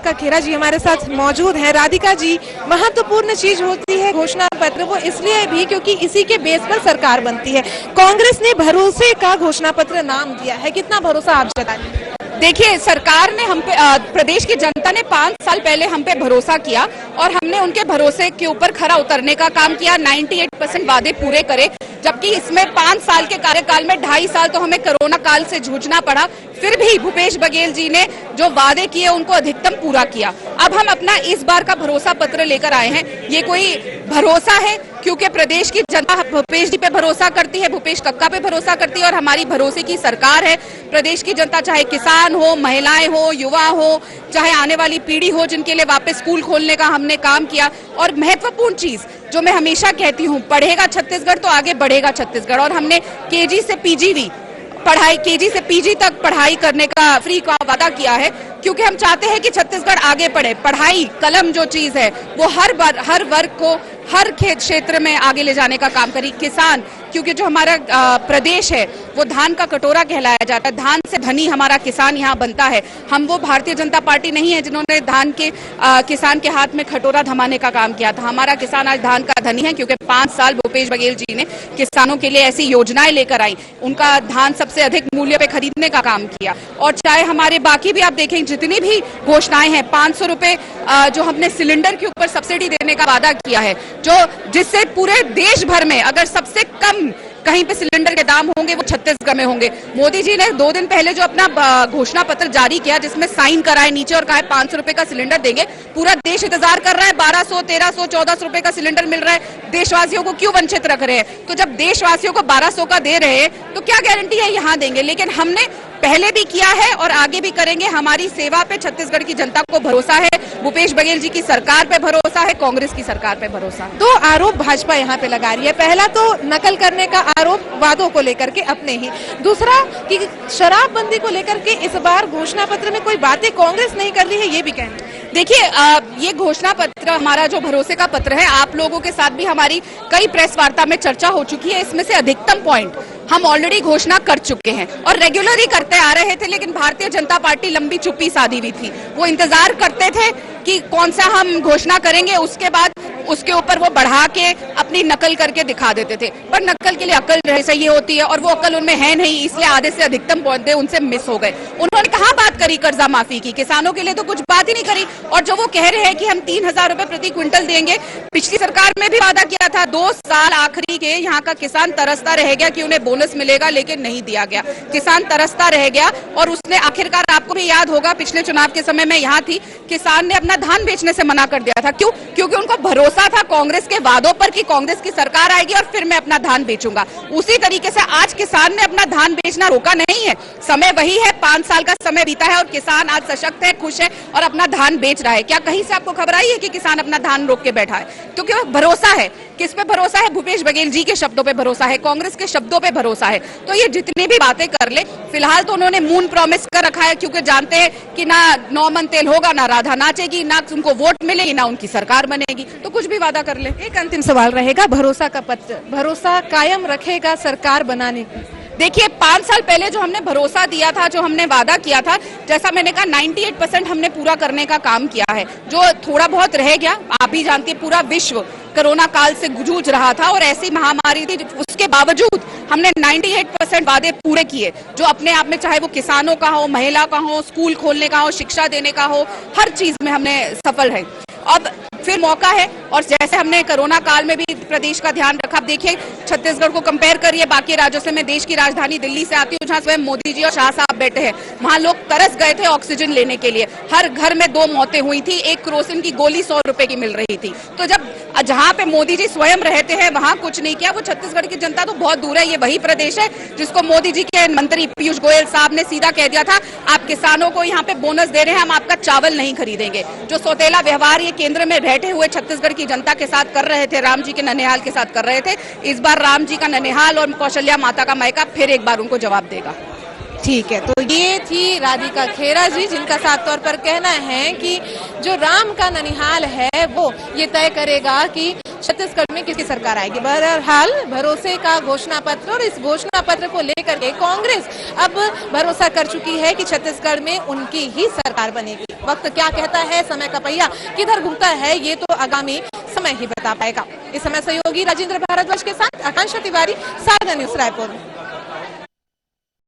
राधिका खेरा जी हमारे साथ मौजूद हैं। राधिका जी, महत्वपूर्ण चीज होती है घोषणा पत्र, वो इसलिए भी क्योंकि इसी के बेस पर सरकार बनती है। कांग्रेस ने भरोसे का घोषणा पत्र नाम दिया है, कितना भरोसा आप जताएंगे? देखिए, सरकार ने हम पे, प्रदेश की जनता ने 5 साल पहले हम पे भरोसा किया और हमने उनके भरोसे के ऊपर खरा उतरने का काम किया। 98% वादे पूरे करे, जबकि इसमें 5 साल के कार्यकाल में 2.5 साल तो हमें कोरोना काल से जूझना पड़ा। फिर भी भूपेश बघेल जी ने जो वादे किए उनको अधिकतम पूरा किया। अब हम अपना इस बार का भरोसा पत्र लेकर आए हैं। ये कोई भरोसा है क्योंकि प्रदेश की जनता भूपेश जी पे भरोसा करती है, भूपेश कक्का पे भरोसा करती है और हमारी भरोसे की सरकार है। प्रदेश की जनता, चाहे किसान हो, महिलाएं हो, युवा हो, चाहे आने वाली पीढ़ी हो, जिनके लिए वापस स्कूल खोलने का हमने काम किया। और महत्वपूर्ण चीज जो मैं हमेशा कहती हूँ, पढ़ेगा छत्तीसगढ़ तो आगे बढ़ेगा छत्तीसगढ़। और हमने केजी से पीजी पढ़ाई, केजी से पीजी तक पढ़ाई करने का फ्री का वादा किया है, क्योंकि हम चाहते हैं कि छत्तीसगढ़ आगे बढ़े। पढ़ाई, कलम जो चीज है वो हर वर्ग को हर क्षेत्र में आगे ले जाने का काम करी। किसान, क्योंकि जो हमारा प्रदेश है वो धान का कटोरा कहलाया जाता है, धान से धनी हमारा किसान यहाँ बनता है। हम वो भारतीय जनता पार्टी नहीं है जिन्होंने धान के किसान के हाथ में कटोरा थमाने का काम किया था। हमारा किसान आज धान का धनी है, क्योंकि 5 साल भूपेश बघेल जी ने किसानों के लिए ऐसी योजनाएं लेकर आई, उनका धान सबसे अधिक मूल्य पे खरीदने का काम किया। और चाहे हमारे बाकी भी आप देखें जितनी भी घोषणाएं हैं, 500 रुपए जो हमने सिलेंडर के ऊपर सब्सिडी देने का वादा किया है, जिससे पूरे देश भर में अगर सबसे कम कहीं पे सिलेंडर के दाम होंगे वो छत्तीसगढ़ में होंगे। मोदी जी ने 2 दिन पहले जो अपना घोषणा पत्र जारी किया, जिसमें साइन कराए नीचे और कहा 500 रुपए का सिलेंडर देंगे, पूरा देश इंतजार कर रहा है। 1200, 1300, 1400 रुपए का सिलेंडर मिल रहा है, देशवासियों को क्यों वंचित रख रहे हैं? तो जब देशवासियों को 1200 का दे रहे हैं तो क्या गारंटी है यहाँ देंगे? लेकिन हमने पहले भी किया है और आगे भी करेंगे। हमारी सेवा पे छत्तीसगढ़ की जनता को भरोसा है, भूपेश बघेल जी की सरकार पे भरोसा है, कांग्रेस की सरकार पे भरोसा है। 2 आरोप भाजपा यहाँ पे लगा रही है। पहला तो नकल करने का आरोप वादों को लेकर के अपने ही, दूसरा कि शराबबंदी को लेकर के इस बार घोषणा पत्र में कोई बातें कांग्रेस नहीं कर रही है, ये भी कहना। देखिए, ये घोषणा पत्र हमारा जो भरोसे का पत्र है, आप लोगों के साथ भी हमारी कई प्रेस वार्ता में चर्चा हो चुकी है। इसमें से अधिकतम पॉइंट हम ऑलरेडी घोषणा कर चुके हैं और रेगुलर ही करते आ रहे थे, लेकिन भारतीय जनता पार्टी लंबी चुप्पी साधी हुई थी। वो इंतजार करते थे कि कौन सा हम घोषणा करेंगे, उसके बाद उसके ऊपर वो बढ़ा के अपनी नकल करके दिखा देते थे। पर नकल के लिए अकल चाहिए होती है और वो अकल उनमें है नहीं, इसलिए आधे से अधिकतम पौधे उनसे मिस हो गए। उन्होंने कहाँ बात करी कर्जा माफी की? किसानों के लिए तो कुछ बात ही नहीं करी। और जो वो कह रहे हैं कि हम 3000 रुपए प्रति क्विंटल देंगे, पिछली सरकार में भी वादा किया था। 2 साल आखिरी के यहाँ का किसान तरसता रह गया कि उन्हें बोनस मिलेगा, लेकिन नहीं दिया गया। किसान तरसता रह गया और उसने आखिरकार, आपको भी याद होगा, पिछले चुनाव के समय में यहाँ थी, किसान ने अपना धान बेचने से मना कर दिया था। क्यों? क्योंकि उनको भरोसा था कांग्रेस के वादों पर कि कांग्रेस की सरकार आएगी और फिर मैं अपना धान बेचूंगा। उसी तरीके से आज किसान ने अपना धान बेचना रोका नहीं है। समय वही है, 5 साल का समय बीता है और किसान आज सशक्त है, खुश है और अपना धान बेच रहा है। क्या कहीं से आपको खबर आई है कि किसान अपना धान रोक के बैठा है? क्योंकि भरोसा है। किस पे भरोसा है? भूपेश बघेल जी के शब्दों पे भरोसा है, कांग्रेस के शब्दों पे भरोसा है। तो ये जितनी भी बातें कर ले, फिलहाल तो उन्होंने मून प्रॉमिस कर रखा है, क्योंकि जानते हैं कि ना 9 मन तेल होगा, ना राधा नाचेगी, ना उनको वोट मिलेगी, ना उनकी सरकार बनेगी, तो कुछ भी वादा कर ले। एक अंतिम सवाल रहेगा, भरोसा का पत्र, भरोसा कायम रखेगा सरकार बनाने की? देखिए, 5 साल पहले जो हमने भरोसा दिया था, जो हमने वादा किया था, जैसा मैंने कहा 98% हमने पूरा करने का काम किया है। जो थोड़ा बहुत रह गया, आप भी जानते हैं पूरा विश्व कोरोना काल से जूझ रहा था और ऐसी महामारी थी, उसके बावजूद हमने 98% वादे पूरे किए, जो अपने आप में, चाहे वो किसानों का हो, महिला का हो, स्कूल खोलने का हो, शिक्षा देने का हो, हर चीज में हमने सफल रहे। अब फिर मौका है और जैसे हमने कोरोना काल में भी प्रदेश का ध्यान रखा। अब देखिए, छत्तीसगढ़ को कंपेयर करिए बाकी राज्यों से। मैं देश की राजधानी दिल्ली से आती हूँ, जहाँ स्वयं मोदी जी और शाह साहब बैठे हैं। वहां लोग तरस गए थे ऑक्सीजन लेने के लिए। हर घर में 2 मौतें हुई थी, एक क्रोसिन की गोली 100 रुपए की मिल रही थी। तो जब जहाँ पे मोदी जी स्वयं रहते हैं वहां कुछ नहीं किया, वो छत्तीसगढ़ की जनता तो बहुत दूर है। ये वही प्रदेश है जिसको मोदी जी के मंत्री पीयूष गोयल साहब ने सीधा कह दिया था, आप किसानों को यहाँ पे बोनस दे रहे हैं, हम आपका चावल नहीं खरीदेंगे। जो सौतेला व्यवहार ये केंद्र में बैठे हुए छत्तीसगढ़ की जनता के साथ कर रहे थे, राम जी के ननिहाल के साथ कर रहे थे, इस बार राम जी का ननिहाल और कौशल्या माता का मायका फिर एक बार उनको जवाब देगा। ठीक है, तो ये थी राधिका खेरा जी, जिनका साफ तौर पर कहना है कि जो राम का ननिहाल है वो ये तय करेगा कि छत्तीसगढ़ में किसकी सरकार आएगी। बहरहाल भरोसे का घोषणा पत्र और इस घोषणा पत्र को लेकर के कांग्रेस अब भरोसा कर चुकी है कि छत्तीसगढ़ में उनकी ही सरकार बनेगी। वक्त क्या कहता है, समय का पहिया किधर घूमता है, ये तो आगामी समय ही बता पाएगा। इस समय सहयोगी राजेंद्र भारद्वाज के साथ आकांक्षा तिवारी, सागर न्यूज रायपुर।